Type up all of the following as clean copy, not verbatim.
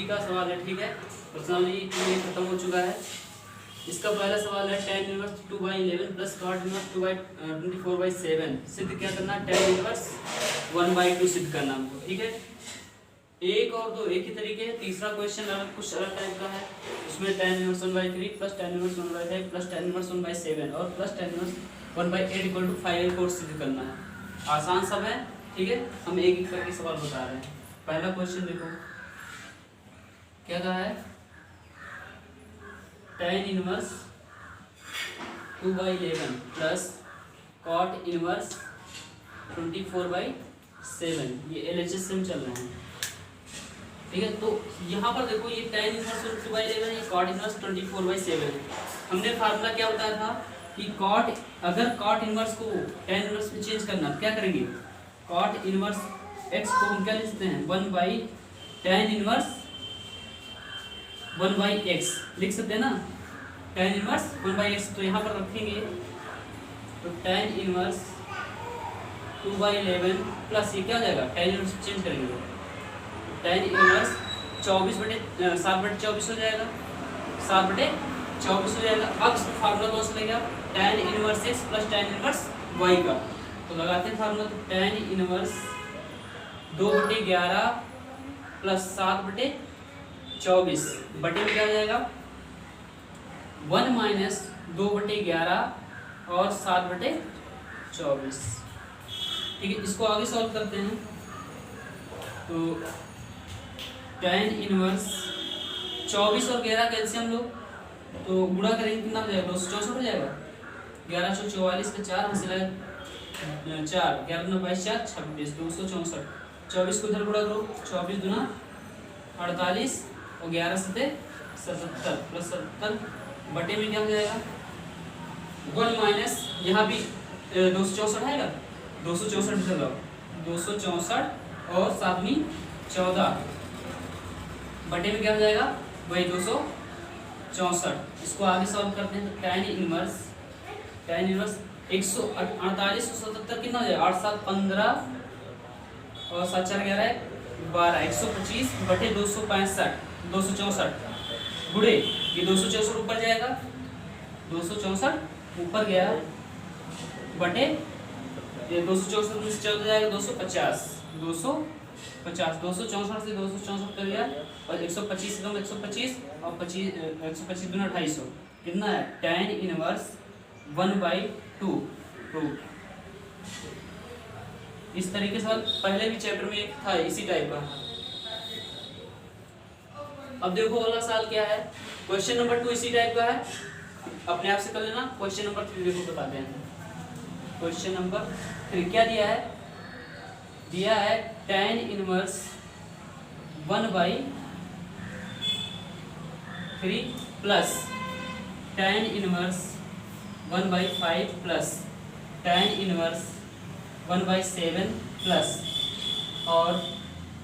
का सवाल है, ठीक है। पर्सनली ये खत्म हो चुका है। इसका पहला सवाल है tan inverse 2/11 plus cot inverse 2/24/7 सिद्ध क्या करना, tan इनवर्स 1/2 सिद्ध करना हमको, ठीक है। एक और दो एक ही तरीके है। तीसरा क्वेश्चन अलग कुछ अलग टाइप का है, उसमें tan inverse 1/3 plus tan inverse 1/5 plus tan inverse 1/7 और प्लस tan इनवर्स 1/8 = 5/4 सिद्ध करना है। आसान सब है, ठीक है। हम एक एक करके सवाल बता रहे हैं। पहला क्वेश्चन देखो क्या कहा है, tan inverse 2/11 plus cot inverse 24/7, ये LHS से हम चल रहे हैं, ठीक है। तो यहाँ पर देखो ये tan इनवर्स 2/11 ये cot इनवर्स 24/7 है। हमने फार्मूला क्या बताया था कि अगर cot इनवर्स को tan इनवर्स में चेंज करना तो क्या करेंगे, cot इनवर्स x को हम क्या लिखते हैं 1/tan इनवर्स 1/x लिख सकते हैं ना, tan इनवर्स 1/x। तो यहाँ पर रखेंगे तो tan इनवर्स 2/11 प्लस ये क्या हो जाएगा, tan इनवर्स चेंज करेंगे tan इनवर्स 7/24 हो जाएगा, 7/24 हो जाएगा। अब इसमें फार्मूला कौन सा लगेगा, tan inverse x plus tan inverse y का। तो लगाते हैं फार्मूला, तो tan इनवर्स 2/11 प्लस 7/24 बटे में क्या हो जाएगा 1 माइनस 2/11 और 7/24, ठीक है। इसको आगे सॉल्व करते हैं तो tan इनवर्स 24 और 11 कैल्शियम लो तो गुणा करेंगे कितना हो जाएगा 264 हो जाएगा, 1144 का 4 हासिल है 4, 11 9 22 4 26 264। 24 को इधर गुणा करो, 24 दूना 48 और 11 7 77 प्लस 70 बटे में क्या हो जाएगा 1 माइनस यहाँ भी 264 आएगा, 264 इधर लाओ, 264 और 7 14 बटे में क्या हो जाएगा वही 264। इसको आगे सॉल्व करते हैं तो tan इनवर्स 148 और 77 कितना हो जाएगा 8 7 15 और 7 4 11 12 125 बटे 264 गुड़े ये 264 ऊपर जाएगा, 264 ऊपर गया बटे ये 264 में 14 जाएगा 250 264 से 264 कर गया और 125 कम 125 और 125 दूना 250 कितना है tan इनवर्स 1/2 रूट। इस तरीके से पहले भी चैप्टर में एक था इसी टाइप का। अब देखो अगला सवाल क्या है, क्वेश्चन नंबर 2 इसी टाइप का है, अपने आप से कर लेना। क्वेश्चन नंबर 3 देखो बताते हैं। क्वेश्चन नंबर 3 क्या दिया है, दिया है tan inverse 1/3 plus tan inverse 1/5 plus tan inverse 1/7 plus और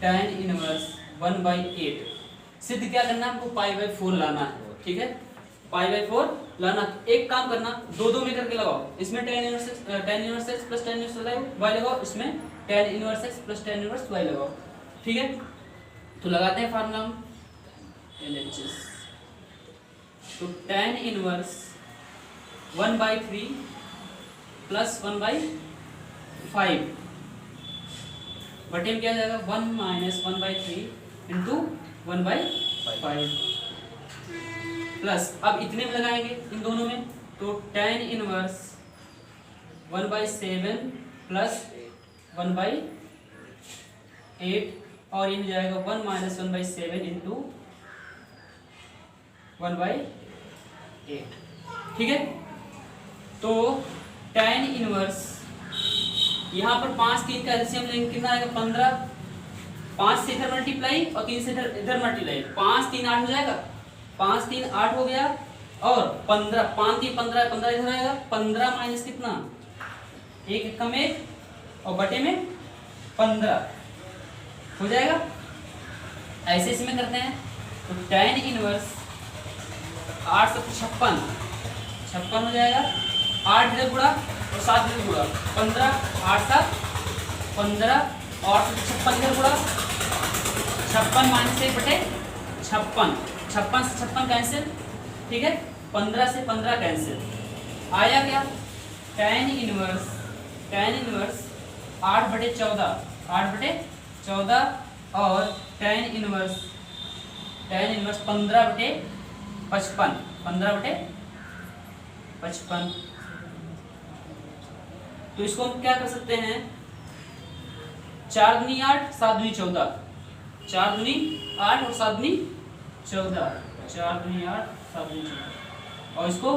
tan इनवर्स 1/8 सिद्ध क्या करना है हमको π/4 लाना है, ठीक है। π/4 लाना, एक काम करना 2 में करके लगाओ, इसमें tan inverse x plus tan inverse y लगाओ, इसमें tan inverse x plus tan inverse y लगाओ, ठीक है। तो लगाते हैं फार्मूला हम LHS। तो tan इनवर्स 1/3 प्लस 1/5 बटे में क्या जाएगा 1 माइनस 1/3 इंटू 1/5 प्लस अब इतने में लगाएंगे इन दोनों में तो tan इनवर्स 1/7 प्लस 1/8 और ये हो जाएगा 1 माइनस 1/7 इंटू 1/8, ठीक है। तो tan इनवर्स यहाँ पर 5 3 का एलसीएम लेंगे कितना आएगा 15, 5 से इधर मल्टीप्लाई और 3 से इधर मल्टीप्लाई, 5 3 8 हो जाएगा, 5 3 8 हो गया और 15 5 3 15 15 इधर आएगा, 15 माइनस कितना 1 कम 1 और बटे में 15 हो जाएगा। ऐसे इसमें करते हैं तो tan इनवर्स 8 7 56 हो जाएगा, 8 इधर गुणा और 7 इधर गुणा 15 8 7 15 और 56 इधर गुणा 56 माइनस 1 बटे 56, 56 से 56 कैंसिल, ठीक है, 15 से 15 कैंसिल, आया क्या tan इनवर्स 8/14, 8/14 और tan इनवर्स 15/55, 15/55। तो इसको हम क्या कर सकते हैं, 4 दूनी 8, 7 दूनी 14, 4 दूनी 8 और 7 दूनी 14, 4 दूनी 8, 7 दूनी 14, और इसको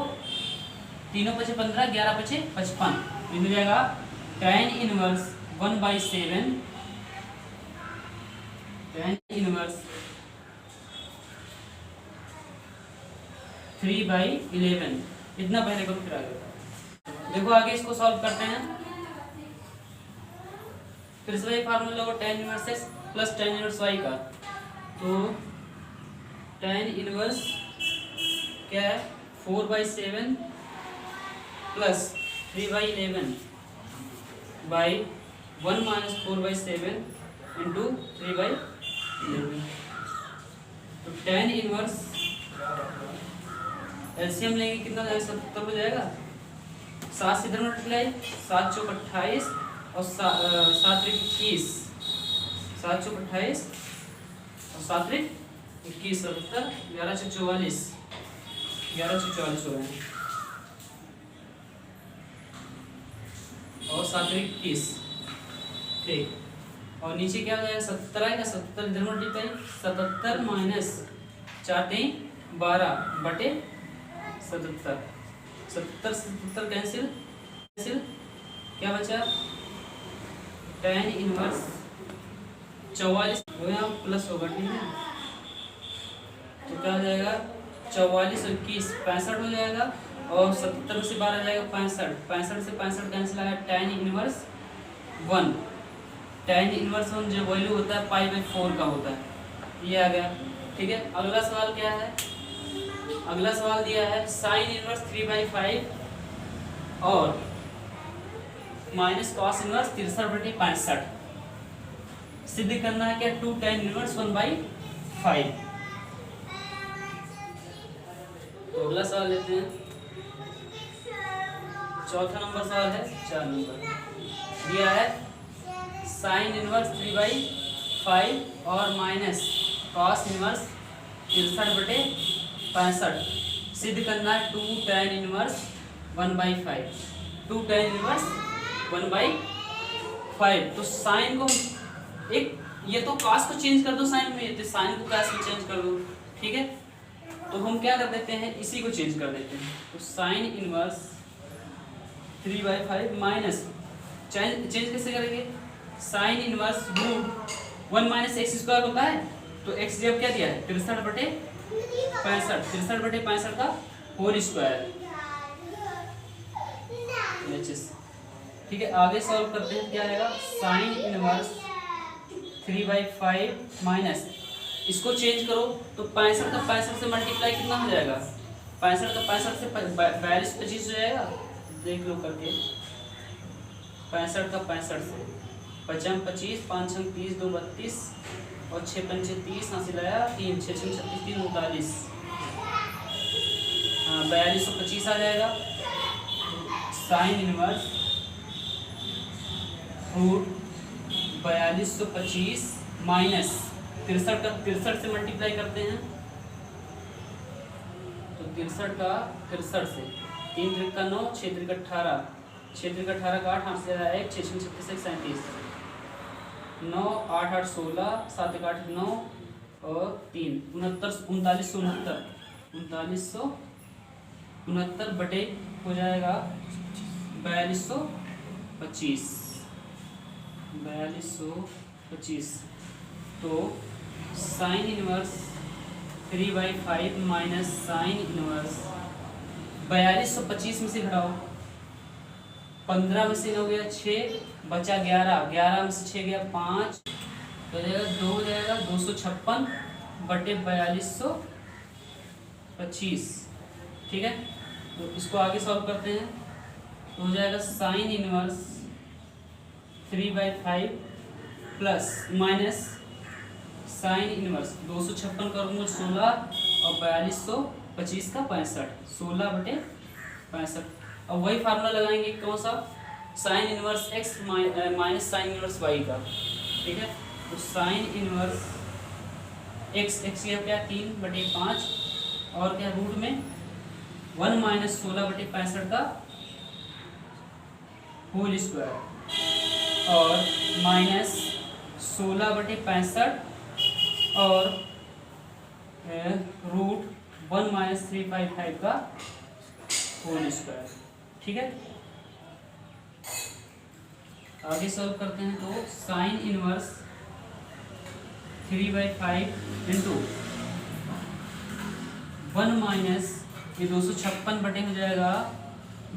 तीनों पचे 15, 11 पचे 55, मिल जाएगा tan इनवर्स 1/7, tan इनवर्स 3/11। इतना पहले करो फिर आगे। देखो आगे इसको सॉल्व करते हैं। फिर से वही फार्मूला लगो tan inverse x plus tan inverse y का। तो tan इनवर्स क्या है 4/7 प्लस 3/11 बाई 1 माइनस 4/7 इंटू 3/11। तो tan इनवर्स एलसीएम लेंगे कितना हो जाएगा, 70 हो जाएगा। 7 से इधर मल्टीप्लाई, 7 चौक 28 और 7 त्रिक 21, 7 चौक 28 और 7 त्रिक 21, 70, 11 से 44, 11 से 44 हो रहे हैं और 7 त्रिक 21, ठीक। और नीचे क्या हो जाएगा 70 आएगा, 70 इधर मल्टीप्लाई, 77 माइनस 4 3 12 बटे 77, 70 से 77 कैंसिल, क्या बचा tan इनवर्स 44 हो यहाँ प्लस होगा, ठीक है। तो क्या हो जाएगा 44 और 21 65 हो जाएगा, और 70 से 12 जाएगा 65, 65 से 65 कैंसिल आएगा। tan इनवर्स 1, tan इनवर्स 1 जो वैल्यू होता है π/4 का होता है, ये आ गया, ठीक है। अगला सवाल क्या है, अगला सवाल दिया है sin इनवर्स 3/5 और माइनस cos इनवर्स 63/65 सिद्ध करना है क्या 2 tan इनवर्स 1/5। तो अगला सवाल लेते हैं, चौथा नंबर सवाल है, 4 नंबर दिया है sin इनवर्स 3/5 और माइनस cos इनवर्स 63/65 सिद्ध करना है 2 tan इनवर्स 1/5, 2 tan इनवर्स 1/5। तो साइन को एक, ये तो cos को चेंज कर दो साइन में, तो साइन को cos में चेंज कर दो, ठीक है। तो हम क्या कर देते हैं, इसी को चेंज कर देते हैं। तो sin इनवर्स 3/5 माइनस चेंज कैसे करेंगे, sin inverse root 1 minus x square होता है, तो x जब क्या दिया है 63/65 का होल स्क्वायर, ठीक है। आगे सॉल्व करते हैं, क्या आएगा sin इनवर्स 3/5 माइनस, इसको चेंज करो तो 65 का 65 से मल्टीप्लाई कितना हो जाएगा, 65 का 65 से 42 25 हो जाएगा, देख लो करके। 65 का 65 से 55 25, 5 6 30, 2 32 और 6 5 30, हासिल आया 3, 6 6 36 3 39, हाँ 4225 आ जाएगा। साइन इनवर्स रूट 4225 माइनस 63 का 63 से मल्टीप्लाई करते हैं, तो 63 का 63 से 3 त्रिक का 9, 6 त्रिक 18, 6 त्रिक 18 का 8, 8 से 1, 6 6 36 37, 9 8 8 16, 7 1 8 9 और 3 3969 बटे हो जाएगा 4225। तो sine inverse 3/5 minus sine inverse 4225 में से घटाओ, 15 में से 9 गया 6, बचा 11, 11 में से 6 गया 5, तो जाएगा 2 हो जाएगा 256 बटे 4225, ठीक है। तो इसको आगे सॉल्व करते हैं, तो हो जाएगा sine inverse 3/5 plus minus sine inverse 256 का वर्गमूल 16 और 4225 का 65, 16/65। अब वही फार्मूला लगाएंगे, कौन सा? Sine inverse x minus sine inverse y का, ठीक है। तो साइन इनवर्स एक्स, एक्स यह क्या 3/5 और क्या रूट में 1 माइनस 16/65 का होल स्क्वायर और माइनस 16/65 और रूट 1 माइनस 355 का होल स्क्वायर, ठीक है। आगे सॉल्व करते हैं। तो साइन इनवर्स 3/5 इंटू 1 माइनस ये 256 बटे हो जाएगा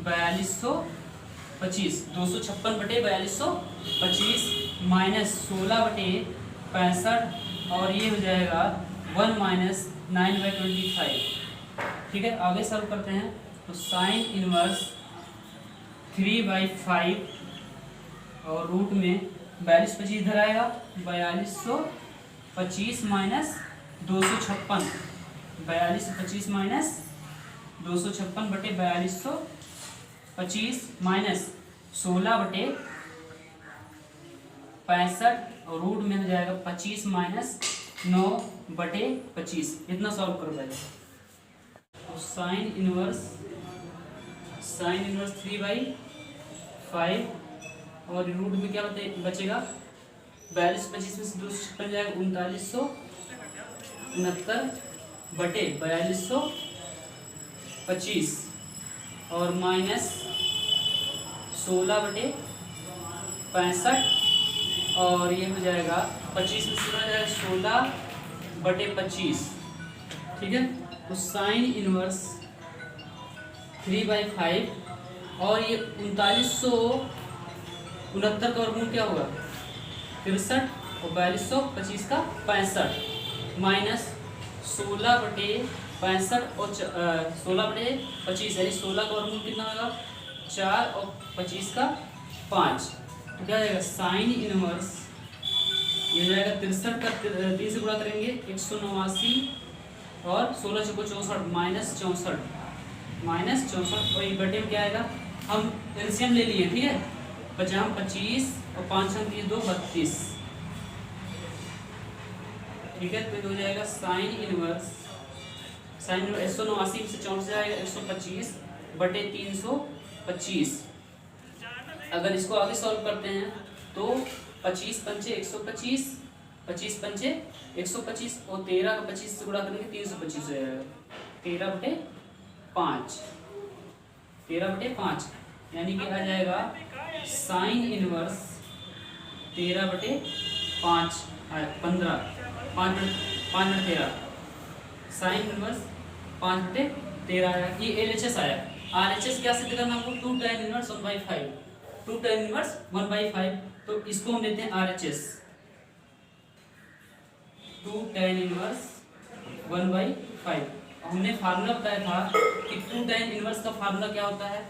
4225, 256/4225 माइनस 16/65 और ये हो जाएगा 1 माइनस 9/25, ठीक है। आगे सॉल्व करते हैं। तो साइन इनवर्स 3/5 और रूट में 4225 इधर आएगा, 4225 माइनस 256, 4225 माइनस 256/4225 माइनस 16/65 और रूट में हो जाएगा 25 माइनस 9/25। इतना सॉल्व कर पाएगा। तो साइन इनवर्स 3/5 और रूट में क्या बचेगा 4225 में से 256 जाएगा 3969/4225 और माइनस 16/65 और ये हो जाएगा 25 में से जाएगा 16/25, ठीक है। तो साइन इनवर्स 3/5 और ये 3969 का वर्गमूल क्या होगा 63 और 4225 का 65 माइनस 16/65 और 16/25 यानी 16 का वर्गमूल कितना होगा 4 और 25 का 5। तो क्या जाएगा साइन इनवर्स ये जाएगा 63 का 3 से गुणा करेंगे 189 और 16 × 64 माइनस 64 और ये बटे में क्या आएगा, हम एलसीएम ले लिए, ठीक है। 50 25 और 5 अंक 2 32, ठीक है। तो हो जाएगा साइन इनवर्स 189 में से 64 से आएगा 125/325। अगर इसको आगे सॉल्व करते हैं तो 25 पंचे 125, 25 पंचे 125 और 13 का 25 से गुणा करेंगे 325 हो जाएगा 13/5 यानी कि आ जाएगा साइन इनवर्स 13/5 5/13 साइन इनवर्स 5/13 आया। ये एलएचएस आया। आरएचएस क्या सिद्ध करना हमको 2 tan इनवर्स 1/5, 2 tan इनवर्स 1/5। तो इसको हम लेते हैं आरएचएस 2 tan इनवर्स 1/5। हमने फार्मूला बताया था कि 2 tan इनवर्स का फार्मूला क्या होता है,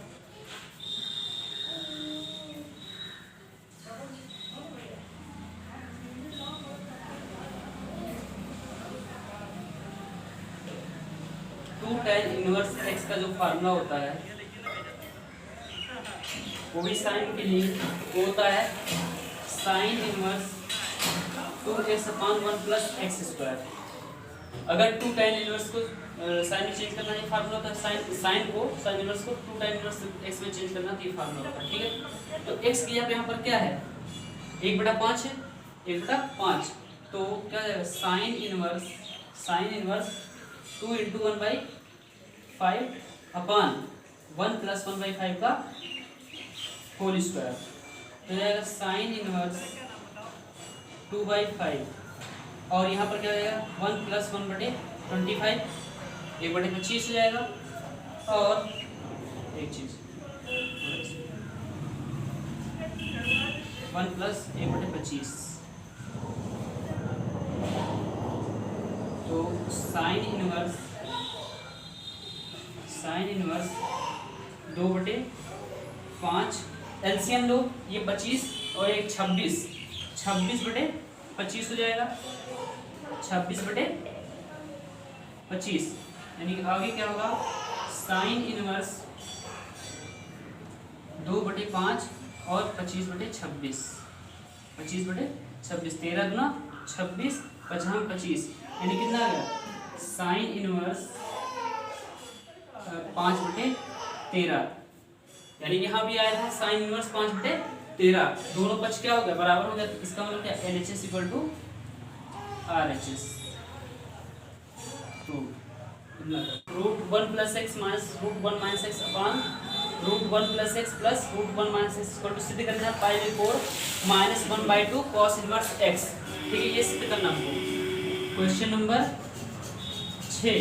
tan इनवर्स x का जो फार्मूला होता है वो भी साइन के लिए वो होता है साइन इनवर्स 2x/1 + x²। अगर 2 tan इनवर्स को साइन में चेंज करना ये फार्मूला होता है, साइन इनवर्स को 2 tan इनवर्स x में चेंज करना ये फार्मूला होता है, ठीक है। तो x की यहाँ पर क्या है 1/5 है, 1/5। तो क्या जाएगा साइन इनवर्स 2 × 1/5 अपॉन 1 + 1/5 का होल स्क्वायर। तो जाएगा साइन इनवर्स 2/5 और यहाँ पर क्या हो जाएगा 1 + 1/25 1/25 हो जाएगा। और एक चीज 1 + 1/25 तो साइन इनवर्स 2/5 एलसीएम लो, ये 25 और एक 26 26/25 हो जाएगा। 26/25, यानी कि आगे क्या होगा साइन इनवर्स 2/5 और 25/26, 25/26, 13 दूना 26, 5 25, यानी कितना आ गया साइन इनवर्स 5/13, यानी यहाँ भी आया था साइन इनवर्स 5/13, दोनों पक्ष क्या हो गया बराबर हो गया, तो इसका मतलब क्या LHS = RHS। तो √1 + x - √1 - x upon √1 + x + √1 - x = सिद्ध करना है π/4 -1/2 cos इनवर्स x। ठीक है, ये सिद्ध करना हमको। Question number 6,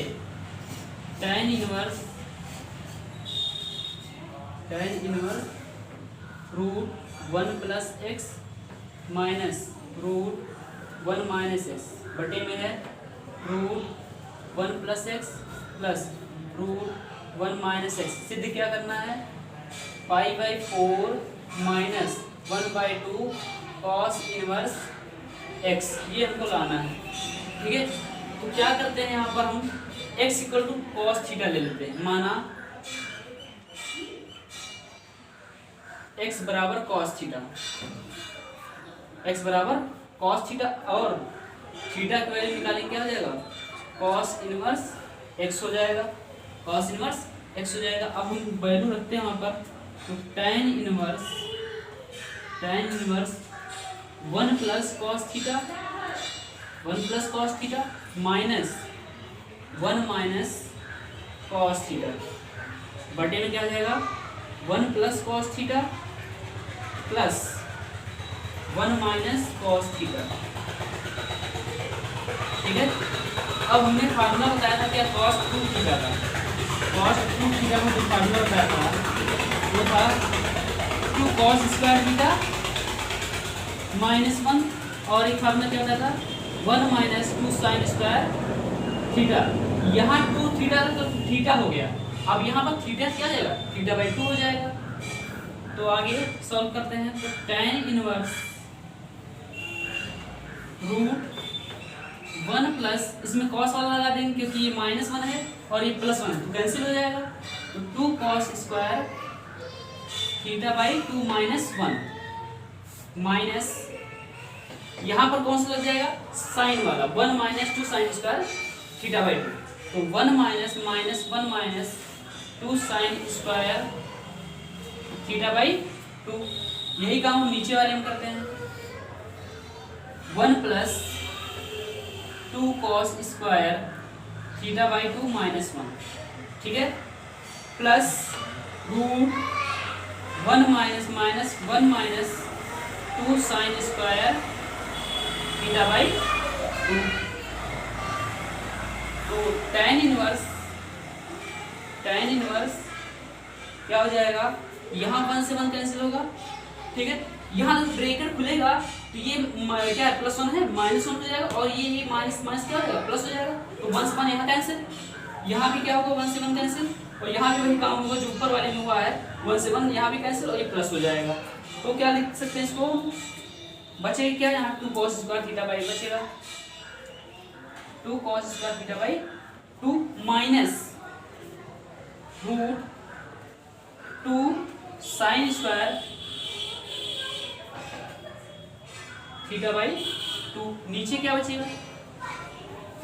tan inverse √1 + x minus √1 - x बटे में है √1 + x + √1 - x। सिद्ध क्या करना है π/4 -1/2 cos इनवर्स x, ये हमको लाना है। ठीक है, तो क्या करते हैं यहाँ पर हम x = cos थीटा ले लेते हैं, माना x बराबर cos थीटा, और थीटा की वैल्यू निकालेंगे, क्या हो जाएगा cos इनवर्स x हो जाएगा, अब हम वैल्यू रखते हैं वहाँ पर, तो tan inverse 1 + cos theta minus 1 - cos theta बटे में क्या हो जाएगा 1 + cos theta plus 1 - cos theta. ठीक है, अब हमने फार्मूला बताया था क्या cos 2 थीटा का, cos 2 थीटा का जो फार्मूला बताया था वो था 2 cos स्क्वायर थीटा -1, और एक फार्मूला क्या बताया था 1 - 2 sin स्क्वायर थीटा। यहाँ 2 थीटा तो थीटा हो गया, अब यहाँ पर थीटा क्या जाएगा θ/2 हो जाएगा। तो आगे सॉल्व करते हैं, तो tan इनवर्स √1 प्लस इसमें cos वाला लगा देंगे क्योंकि ये -1 है और ये +1 है, तो कैंसिल हो जाएगा, तो 2 cos स्क्वायर θ/2 -1 माइनस यहाँ पर कौन सा लग जाएगा साइन वाला 1 - 2 sin स्क्वायर θ/2, तो 1 - -2 sin स्क्वायर θ/2। यही काम हम नीचे वाले में करते हैं, 1 + 2 cos स्क्वायर θ/2 -1, ठीक है, प्लस √1 - 1 - 2 sin स्क्वायर θ/2। तो tan इनवर्स क्या हो जाएगा, यहाँ 1 से 1 कैंसिल होगा, ठीक है, यहाँ जब ब्रैकेट खुलेगा तो ये क्या है +1 है -1 हो जाएगा, और ये माइनस क्या हो जाएगा प्लस हो जाएगा, तो 1 से 1 यहाँ कैंसिल, यहाँ भी क्या होगा 1 से 1 कैंसिल, और यहाँ भी वही काम होगा जो ऊपर वाले में हुआ है 1 से 1 यहाँ भी कैंसिल, और ये प्लस हो जाएगा। तो क्या लिख सकते हैं इसको, बचेगा क्या यहाँ 2 cos स्क्वायर θ/2 बचेगा, 2 cos square θ/2 minus √2 sin square θ/2। नीचे क्या बचेगा,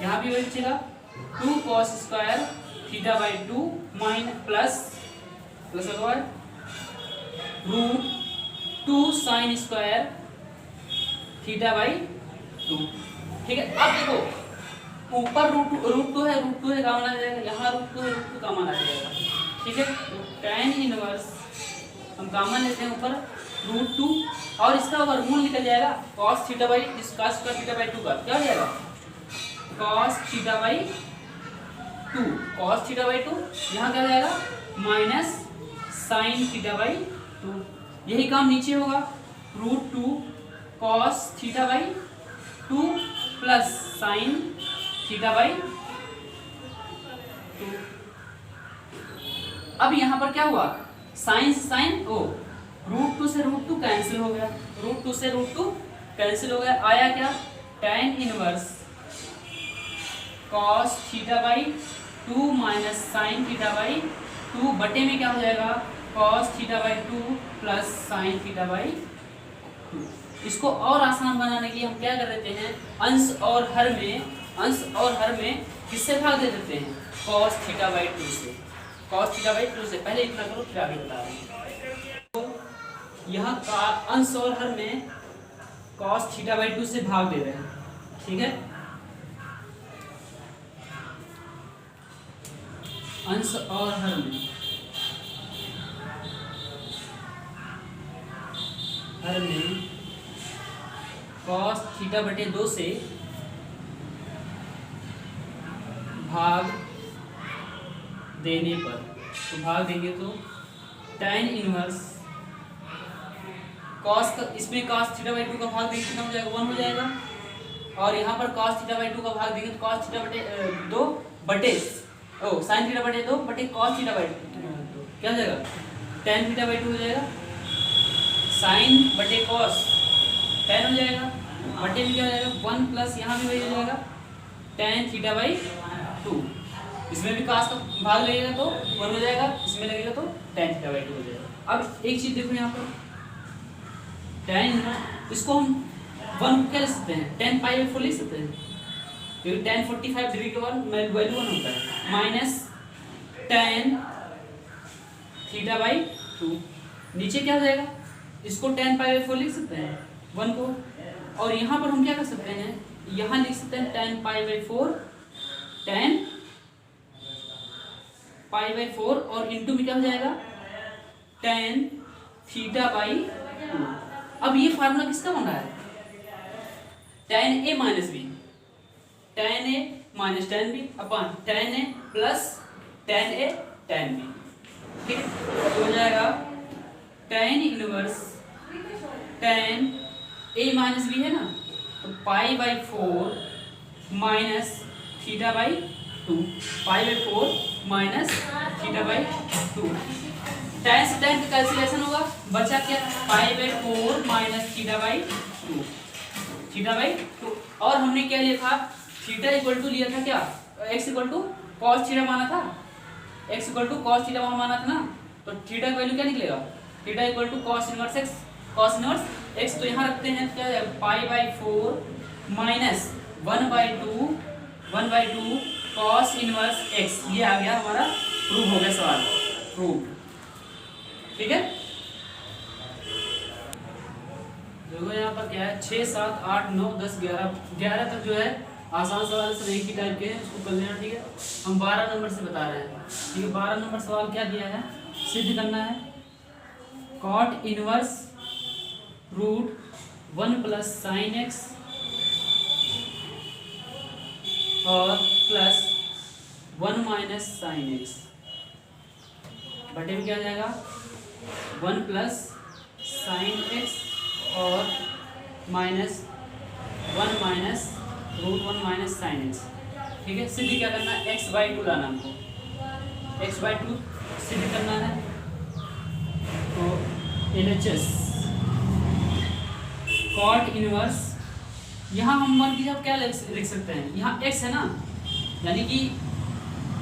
यहाँ भी वही बचेगा 2 cos स्क्वायर θ/2 माइनस प्लस होगा √2 sin स्क्वायर θ/2। ठीक है, अब देखो ऊपर √2 है कॉमन आ जाएगा, यहाँ √2 है √2 कॉमन आ जाएगा, ठीक है, तो tan इनवर्स हम कॉमन लेते हैं ऊपर √2, और इसका वर्गमूल निकल जाएगा cos θ/2 का क्या हो जाएगा cos θ/2 यहाँ क्या हो जाएगा माइनस sin θ/2। यही काम नीचे होगा √2 cos θ/2 प्लस sin θ/2। अब यहाँ पर क्या हुआ साइन √2 से √2 कैंसिल हो गया, आया क्या tan inverse cos theta by 2 minus sine theta by 2 बटे में क्या हो जाएगा cos theta by 2 plus sine theta by 2। इसको और आसान बनाने के लिए हम क्या कर देते हैं, अंश और हर में किससे भाग दे देते हैं, कॉस थीटा बाई 2 से। कॉस थीटा बाई 2 से पहले इतना करो फिर आगे बता रहे हैं। तो यहाँ का अंश और हर में कॉस थीटा बाई 2 से भाग दे रहे हैं, ठीक है। अंश और हर में कॉस थीटा बटे 2 से भाग देने पर, तो भाग देंगे तो tan इनवर्स कॉस का, इसमें cos थीटा बाई 2 का भाग देंगे कितना हो जाएगा 1 हो जाएगा, और यहाँ पर cos थीटा बाई 2 का भाग देंगे तो cos थीटा बटे 2 बटे sin थीटा बटे 2 बटे cos थीटा बाई 2 क्या हो जाएगा tan थीटा बाई 2 हो जाएगा, sin बटे cos tan हो जाएगा, बटे में क्या हो जाएगा 1 प्लस यहाँ भी वही हो जाएगा tan थीटा बाई 2। इसमें भी cos का भाग लगेगा तो 1 हो जाएगा, इसमें लगेगा तो tan थीटा बाई 2 हो जाएगा। अब एक चीज देखो यहाँ पर tan, इसको हम 1 क्या लिख सकते हैं, tan पाई बाई 4 लिख सकते हैं, क्योंकि tan 45 डिग्री के बाद वैल्यू 1 होता है, माइनस tan थीटा बाई 2। नीचे क्या हो जाएगा, इसको tan पाई बाई 4 लिख सकते हैं 1 को, और यहाँ पर हम क्या कर सकते हैं, यहाँ लिख सकते हैं tan pi by 4 tan pi by 4 और इंटू में क्या हो जाएगा tan थीटा बाई 2। अब ये फार्मूला किसका बन रहा है, tan a minus b, tan a minus tan b upon tan a plus tan a tan b, ठीक है। तो हो जाएगा tan inverse tan a minus b है ना, तो pi by 4 minus theta by 2, pi by 4 minus theta by 2, tan से tan का कैंसिलेशन होगा, बचा क्या pi by 4 minus theta by 2, theta by 2। और हमने क्या लिया था, थीटा इक्वल टू लिया था क्या, x equal to cos theta माना था, x equal to cos theta माना था ना, तो थीटा का वैल्यू क्या निकलेगा, theta equal to cos inverse x, cos inverse x। तो यहाँ रखते हैं क्या pi by 4 minus 1 by 2 cos inverse x, ये आ गया हमारा, प्रूव हो गया सवाल, प्रूव, ठीक है। देखो यहाँ पर क्या है 6 7 8 9 10 11 तक जो है आसान सवाल से एक ही टाइप के हैं, उसको कर लेना, ठीक है। हम 12 नंबर से बता रहे हैं, ठीक है। 12 नंबर सवाल क्या दिया है, सिद्ध करना है cot inverse root 1 plus sine x और प्लस 1 माइनस साइन एक्स, बटे में क्या हो जाएगा 1 प्लस साइन एक्स और minus 1 minus root 1 minus sine x, ठीक है। सिद्ध क्या करना है, x बाई 2 लाना हमको, x बाई 2 सिद्ध करना है, तो LHS कॉट इनवर्स, यहाँ हम मान कीजिए क्या लिख सकते हैं, यहाँ x है ना, यानी कि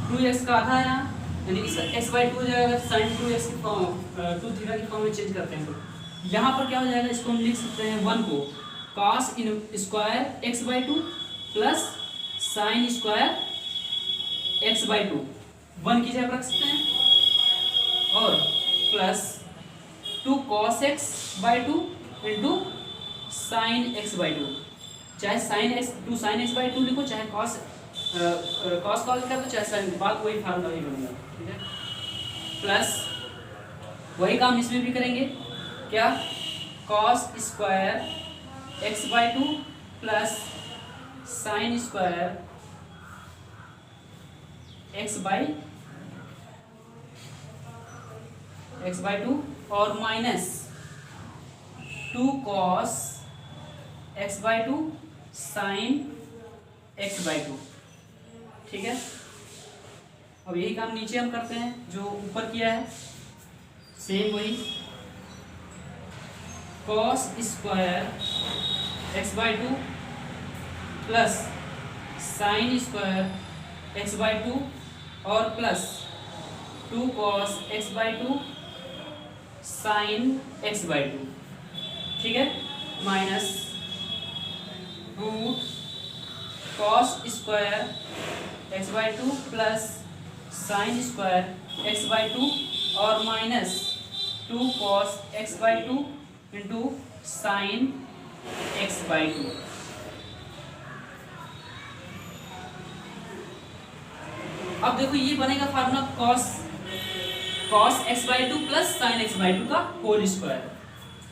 2x का आधा है यहाँ, यानी कि x बाई 2 हो जाएगा, साइन 2x की फॉर्म 2 थीटा की फॉर्म में चेंज करते हैं, तो यहाँ पर क्या हो जाएगा, इसको हम लिख सकते हैं 1 को cos इन square x by 2 plus sine square x by 2 1 की जगह रख सकते हैं, और plus 2 cos x by 2 into sine x by 2, चाहे sine x 2 sine x by 2 लिखो, चाहे cos cos लिखा तो चाहे साइन, बात वही फार्मूला ही बनेगा, ठीक है। प्लस वही काम इसमें भी करेंगे, क्या cos square x by 2 plus sine square x by 2 और minus 2 cos x by 2 sine x by 2, ठीक है। अब यही काम नीचे हम करते हैं जो ऊपर किया है, सेम वही cos square x by 2 plus sine square x by two और plus 2 cos x by two sine x by two, ठीक है, minus root cos square x by two plus sine square x by two और minus 2 cos x by two into sine x by two. अब देखो ये बनेगा formula cos x by two plus sine x by two का whole square.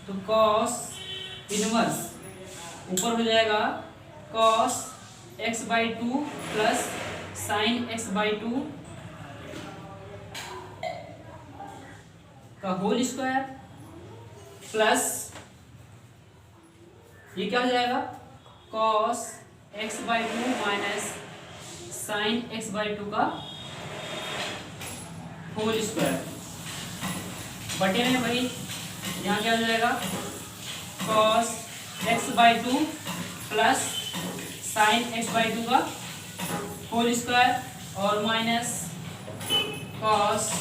तो cos inverse ऊपर हो जाएगा cos x by two plus sine x by two का होल स्क्वायर प्लस ये क्या हो जाएगा cos x by two minus sine x by two का होल स्क्वायर बटे में भाई यहाँ क्या हो जाएगा cos x by two plus sine x by two का होल स्क्वायर और minus cos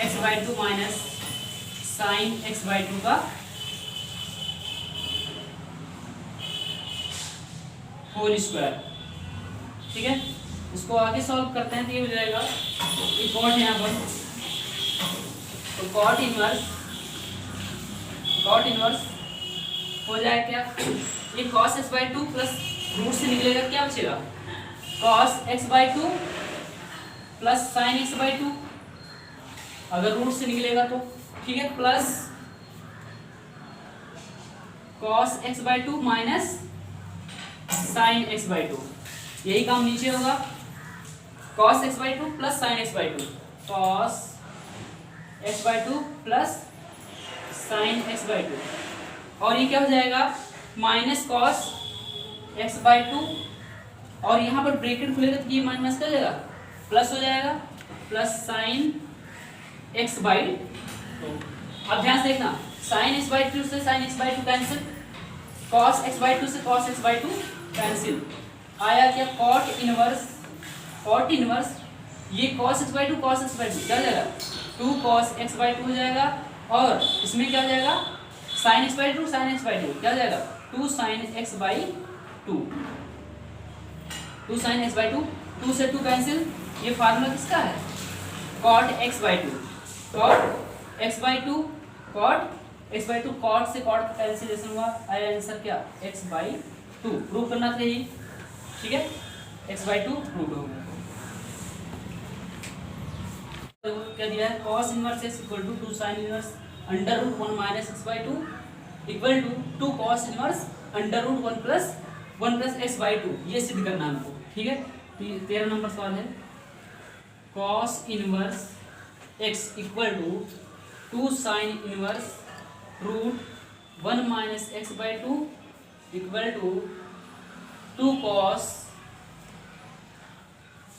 x by two minus sine x by two का होल स्क्वायर, ठीक है। इसको आगे सॉल्व करते हैं तो ये हो जाएगा ये कॉट यहाँ पर, तो कॉट इनवर्स हो जाएगा क्या ये cos x by two plus root से निकलेगा क्या बचेगा cos x by two plus sine x by two अगर रूट से निकलेगा तो, ठीक है, plus cos x by two minus sine x by two, यही काम नीचे होगा cos x by two plus sine x by two, cos x by two plus sine x by two और ये क्या हो जाएगा minus cos x by two और यहाँ पर ब्रैकेट खुलेगा तो ये माइनस कर जाएगा प्लस हो जाएगा plus sine x by two. अब ध्यान से देखना साइन एक्स बाई टू से sine x by two cancel, cos x by two से cos x by two cancel, आया क्या कॉट इनवर्स ये कॉस एक्स बाई टू क्या हो जाएगा 2 कॉस एक्स बाई टू हो जाएगा और इसमें क्या हो जाएगा साइन एक्स बाई टू क्या हो जाएगा 2 sine x by two, 2 sine x by two, 2 से 2 कैंसिल, ये फार्मूला किसका है cot x by two, cot x by two cot से कॉट का कैंसिलेशन हुआ, आया आंसर क्या एक्स बाई टू, प्रूव करना था यही, ठीक है, एक्स बाई टू प्रूव हो गया। तो क्या दिया है cos inverse x equal to 2 sine inverse under root 1 minus x by two equal to 2 cos inverse under root 1 plus x by two, ये सिद्ध करना हमको, ठीक है। 13 नंबर सवाल है cos inverse x equal to 2 sine inverse root 1 minus x by two equal to 2 cos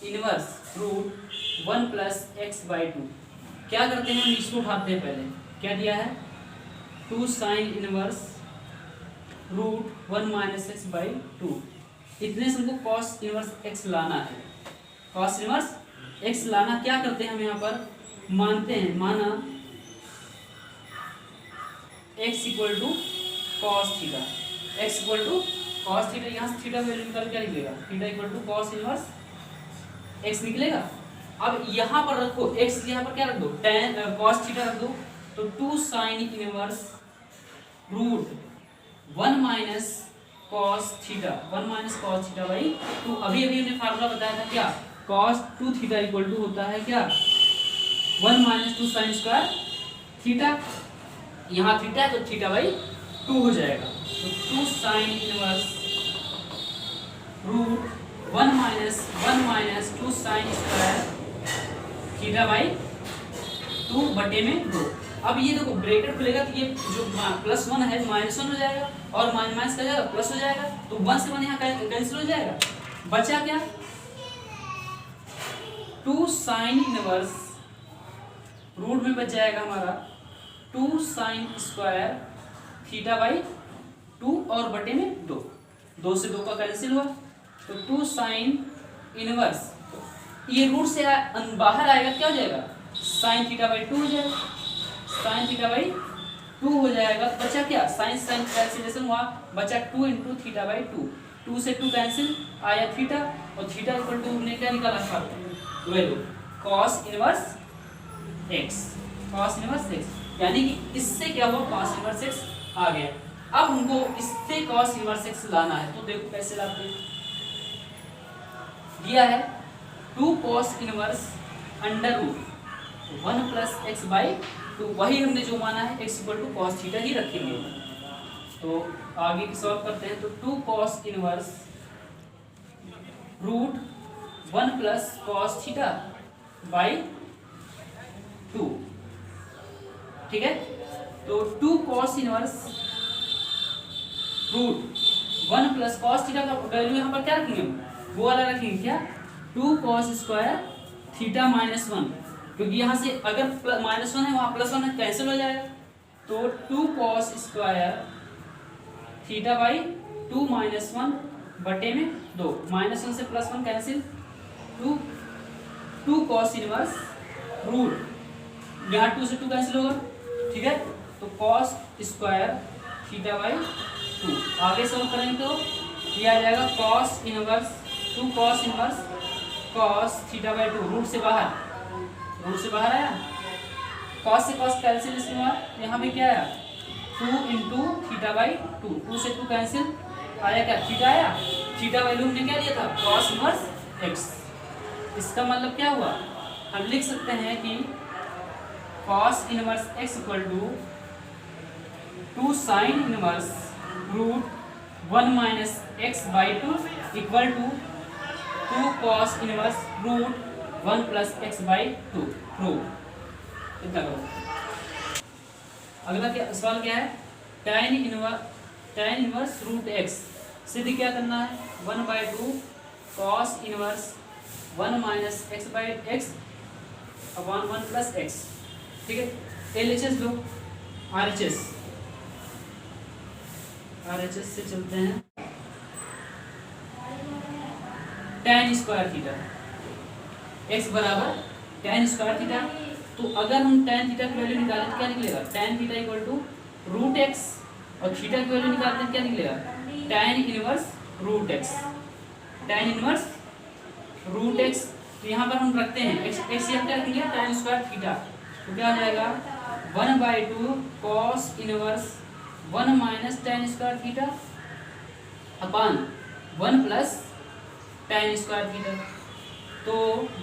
inverse root 1 plus x by two. क्या करते हैं हम इसको उठाते हैं, पहले क्या दिया है 2 sine inverse root 1 minus x by two, इतने से हमको कॉस इनवर्स एक्स लाना है, कॉस इनवर्स एक्स लाना। क्या करते हैं हम यहाँ पर माना x equal to cos theta, x equal to cos theta, यहाँ से थीटा वैल्यू निकाल क्या निकलेगा theta equal to cos inverse x निकलेगा। अब यहाँ पर रखो x, यहाँ पर क्या रख दो tan कॉस थीटा रख दो, तो 2 sine inverse root 1 minus cos theta by 2। अभी हमने फार्मूला बताया था क्या कॉस 2 थीटा इक्वल टू होता है क्या 1 माइनस 2 साइन स्क्वायर थीटा, यहाँ थीटा है तो थीटा बाई 2 हो जाएगा, तो 2 sine inverse root 1 minus 2 sine square theta by 2 बटे में 2। अब ये देखो ब्रैकेट खुलेगा तो ये जो +1 है -1 हो जाएगा और माइनस का जाएगा प्लस हो जाएगा, तो 1 से 1 यहाँ कैंसिल हो जाएगा, बचा क्या 2 साइन इनवर्स रूट में बच जाएगा हमारा 2 साइन स्क्वायर थीटा बाई 2 और बटे में 2, 2 से 2 का कैंसिल हुआ, तो 2 साइन इनवर्स ये रूट से बाहर आएगा, क्या हो जाएगा, साइन थीटा बाई 2 हो जाएगा, साइन थीटा बाई 2 हो जाएगा। तो बचा क्या, साइन साइन कैंसिलेशन हुआ, बचा 2 इंटू थीटा बाई 2, 2 से 2 कैंसिल, आया थीटा, और थीटा इक्वल टू हमने क्या निकाला था, value cos inverse x, cos inverse x, यानी कि इससे क्या हुआ, कॉस इनवर्स एक्स आ गया। अब हमको इससे कॉस इनवर्स एक्स लाना है, तो देखो कैसे लाते हैं। दिया है 2 cos inverse under root 1 plus x by 2, वही हमने जो माना है x equal to cos theta ही रखेंगे। तो आगे की सॉल्व करते हैं। तो 2 cos inverse root 1 plus cos theta by 2, ठीक है। तो 2 cos inverse root 1 plus cos theta का वैल्यू यहाँ पर क्या रखेंगे, वो वाला रखेंगे क्या, 2 कॉस स्क्वायर थीटा माइनस 1, क्योंकि यहाँ से अगर माइनस 1 है वहाँ प्लस 1 है, कैंसिल हो जाएगा। तो 2 cos square theta by 2 minus 1 बटे में 2, माइनस 1 से plus 1 cancel, 2 cos inverse root, यहाँ 2 से 2 कैंसिल होगा, ठीक है। तो कॉस स्क्वायर थीटा बाई 2, आगे सॉल्व करेंगे तो ये आ जाएगा cos inverse 2 cos inverse cos theta by 2, root से बाहर आया, कॉस से कॉस कैंसिल हुआ, यहाँ भी क्या आया 2 इंटू थीटा बाई 2, 2 से 2 कैंसिल, आया क्या, थीटा आया, थीटा वैल्यू हमने क्या लिया था, कॉस इनवर्स एक्स। इसका मतलब क्या हुआ, हम लिख सकते हैं कि cos inverse x equal to 2 sine inverse root 1 minus x by 2 equal to 2 cos inverse root 1 plus x by 2, prove. इतना करो। अगला क्या सवाल क्या है, tan इनवर्स रूट एक्स, सिद्ध क्या करना है, 1/2 cos inverse 1 minus x by x upon 1 plus x, ठीक है। LHS लो, RHS से चलते हैं, tan स्क्वायर थीटा x बराबर tan स्क्वायर थीटा। तो अगर हम tan थीटा की वैल्यू निकालें तो क्या निकलेगा, tan theta equal to root x, और थीटा की वैल्यू निकालते हैं क्या निकलेगा, tan inverse root x, tan inverse root x. तो यहाँ पर हम रखते हैं एक्स यहाँ क्या रखेंगे, tan स्क्वायर थीटा, तो क्या हो जाएगा 1/2 cos inverse 1 minus tan square theta upon 1 plus tan square theta. तो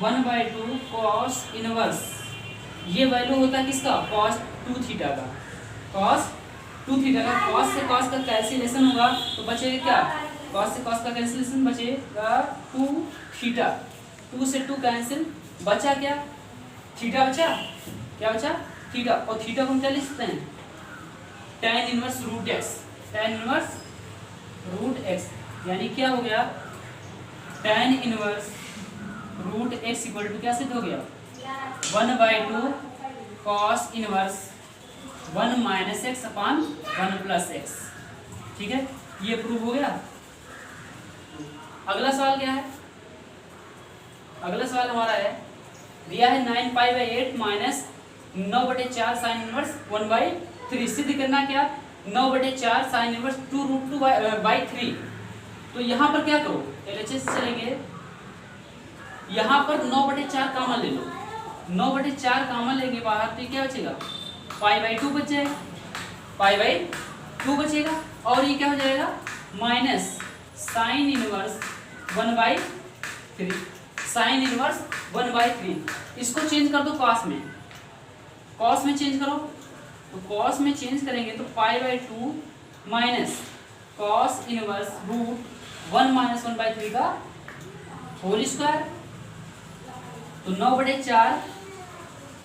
1/2 कॉस इनवर्स, ये वैल्यू होता है किसका, cos 2 थीटा का, cos 2 थीटा का, cos से cos का कैंसिलेशन होगा, तो बचेगा क्या, cos से cos का कैंसिलेशन बचेगा 2 थीटा, 2 से 2 कैंसिल, बचा क्या, थीटा बचा, क्या बचा, थीटा, और थीटा को हम क्या लिख सकते हैं, tan inverse root x, tan inverse root x, यानी क्या हो गया, tan inverse root x equal to क्या सिद्ध हो गया, 1/2 cos inverse 1 minus x upon 1 plus x, ठीक है, ये प्रूव हो गया। अगला सवाल क्या है, अगला सवाल हमारा है, दिया है 9π/8 माइनस 9/4 साइन इनवर्स 1/3, सिद्ध करना क्या, 9/4 साइन इनवर्स 2√2/3। तो यहाँ पर क्या करो, LHS चलेंगे, यहाँ पर 9/4 कॉमन ले लो, 9/4 कॉमन लेंगे बाहर, तो क्या बचेगा, π/2 बच जाएगा, π/2 बचेगा, और ये क्या हो जाएगा, minus sine inverse 1/3, sine inverse 1/3, इसको चेंज कर दो कॉस में, कॉस में चेंज करो, तो कॉस में चेंज करेंगे तो π/2 minus cos inverse root 1 minus 1/3 का होल स्क्वायर, तो 9/4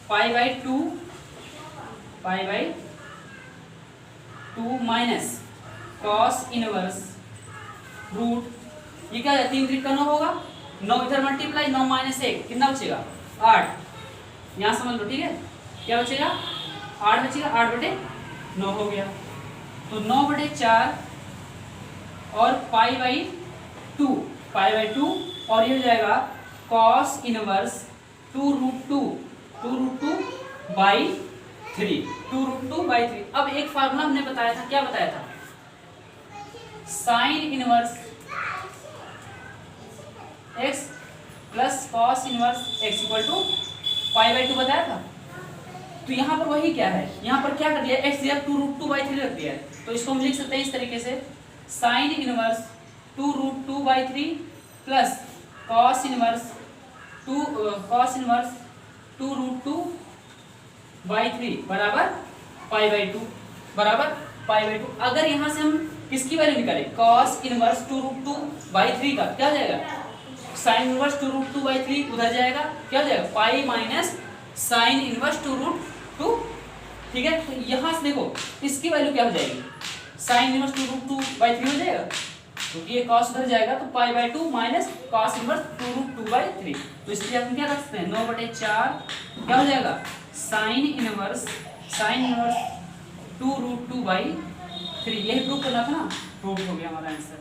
π/2 माइनस कॉस इनवर्स रूट, ये क्या है, 3 3 का 9 होगा, 9 इधर मल्टीप्लाई, 9 माइनस 1 कितना बचेगा, 8, यहाँ समझ लो, ठीक है, क्या बचेगा, 8 बचेगा, 8/9 हो गया, तो 9/4 और π/2 और ये हो जाएगा कॉस इनवर्स 2√2/3 2√2/3। अब एक फार्मूला हमने बताया था, क्या बताया था? Sine inverse x plus cos inverse x equal to पाई/2 बताया था। तो यहाँ पर वही क्या है, यहाँ पर क्या कर दिया, x दिया 2√2/3 रख दिया है। तो इसको हम लिख सकते हैं इस तरीके से, sine inverse 2√2/3 plus cos inverse 2√2/3 बराबर पाई/2 बराबर पाई/2। अगर यहाँ से हम किसकी वैल्यू निकालें, कॉस इनवर्स 2√2/3 का क्या हो जाएगा, साइन इनवर्स 2√2/3 उधर जाएगा, क्या हो जाएगा, पाई माइनस साइन इनवर्स 2√2। ठीक है, तो यहाँ से देखो इसकी वैल्यू क्या हो जाएगी, साइन इनवर्स 2√2/3 हो जाएगा, क्योंकि ये कॉस उधर जाएगा तो पाई/2 माइनस कॉस इनवर्स 2√2/3। तो इसलिए अपन क्या रख सकते हैं, 9/4 क्या हो जाएगा, साइन इनवर्स 2√2/3। यही प्रूव करना था ना, प्रूव हो गया हमारा आंसर।